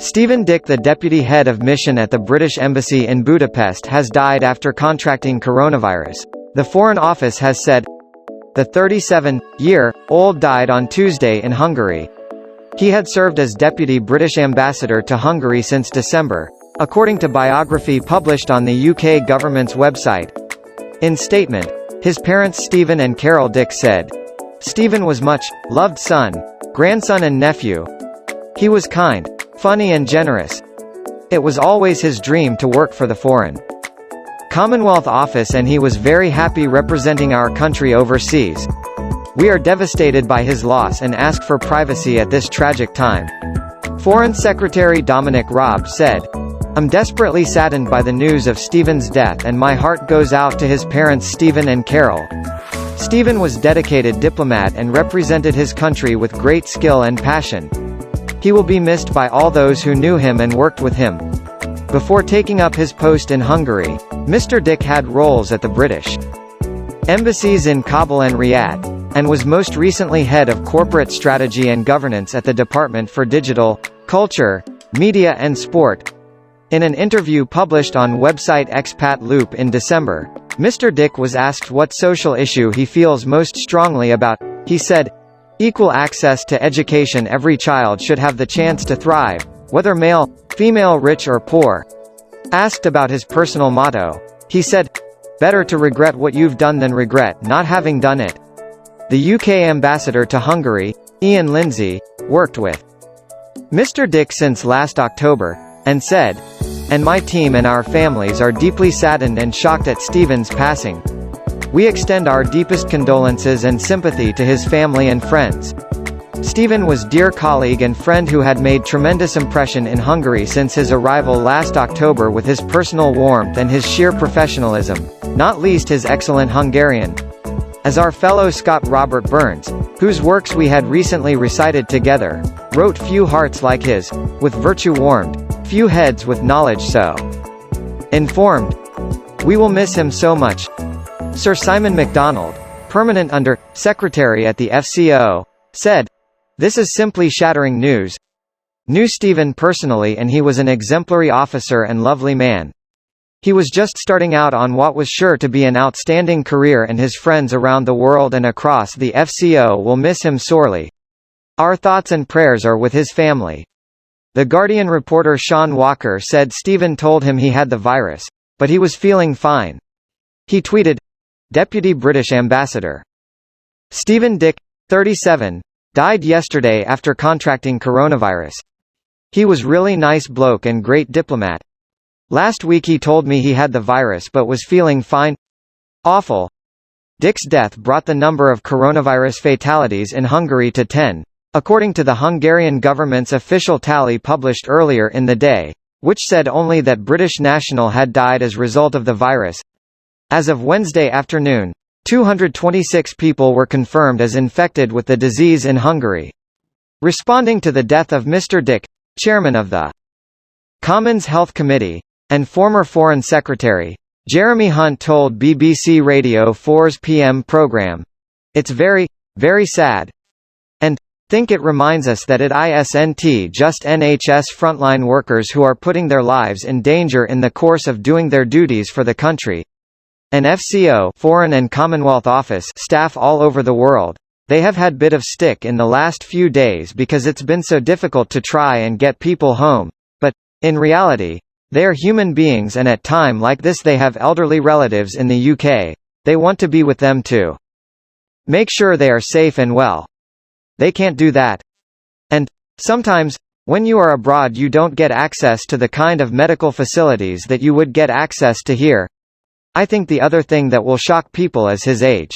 Stephen Dick, the deputy head of mission at the British Embassy in Budapest, has died after contracting coronavirus. The Foreign Office has said. The 37-year-old died on Tuesday in Hungary. He had served as deputy British ambassador to Hungary since December, according to biography published on the UK government's website. In statement, his parents Stephen and Carol Dick said, "Stephen was much loved son, grandson and nephew. He was kind, funny and generous. It was always his dream to work for the Foreign Commonwealth Office and he was very happy representing our country overseas. We are devastated by his loss and ask for privacy at this tragic time." Foreign Secretary Dominic Raab said, "I'm desperately saddened by the news of Stephen's death and my heart goes out to his parents Stephen and Carol. Stephen was dedicated diplomat and represented his country with great skill and passion. He will be missed by all those who knew him and worked with him." Before taking up his post in Hungary, Mr. Dick had roles at the British embassies in Kabul and Riyadh, and was most recently head of corporate strategy and governance at the Department for Digital, Culture, Media and Sport. In an interview published on website Expat Loop in December, Mr. Dick was asked what social issue he feels most strongly about. He said, "Equal access to education. Every child should have the chance to thrive, whether male, female, rich or poor." Asked about his personal motto, he said, "Better to regret what you've done than regret not having done it." The UK ambassador to Hungary, Ian Lindsay, worked with Mr. Dick since last October, and said, "And my team and our families are deeply saddened and shocked at Stephen's passing. We extend our deepest condolences and sympathy to his family and friends. Stephen was dear colleague and friend who had made tremendous impression in Hungary since his arrival last October with his personal warmth and his sheer professionalism, not least his excellent Hungarian. As our fellow Scot Robert Burns, whose works we had recently recited together, wrote, few hearts like his, with virtue warmed, few heads with knowledge so informed. We will miss him so much." Sir Simon MacDonald, permanent Under-Secretary at the FCO, said, "This is simply shattering news. Knew Stephen personally and he was an exemplary officer and lovely man. He was just starting out on what was sure to be an outstanding career and his friends around the world and across the FCO will miss him sorely. Our thoughts and prayers are with his family." The Guardian reporter Sean Walker said Stephen told him he had the virus, but he was feeling fine. He tweeted, "Deputy British Ambassador Stephen Dick, 37, died yesterday after contracting coronavirus. He was really nice bloke and great diplomat. Last week he told me he had the virus but was feeling fine. Awful." Dick's death brought the number of coronavirus fatalities in Hungary to 10, according to the Hungarian government's official tally published earlier in the day, which said only that British national had died as a result of the virus. As of Wednesday afternoon, 226 people were confirmed as infected with the disease in Hungary. Responding to the death of Mr. Dick, chairman of the Commons Health Committee, and former Foreign Secretary, Jeremy Hunt told BBC Radio 4's PM programme, "It's very, very sad. And think it reminds us that it isn't just NHS frontline workers who are putting their lives in danger in the course of doing their duties for the country. An FCO Foreign and Commonwealth Office staff all over the world. They have had bit of stick in the last few days because it's been so difficult to try and get people home, but, in reality, they are human beings and at time like this they have elderly relatives in the UK, they want to be with them too. Make sure they are safe and well. They can't do that. And, sometimes, when you are abroad you don't get access to the kind of medical facilities that you would get access to here. I think the other thing that will shock people is his age.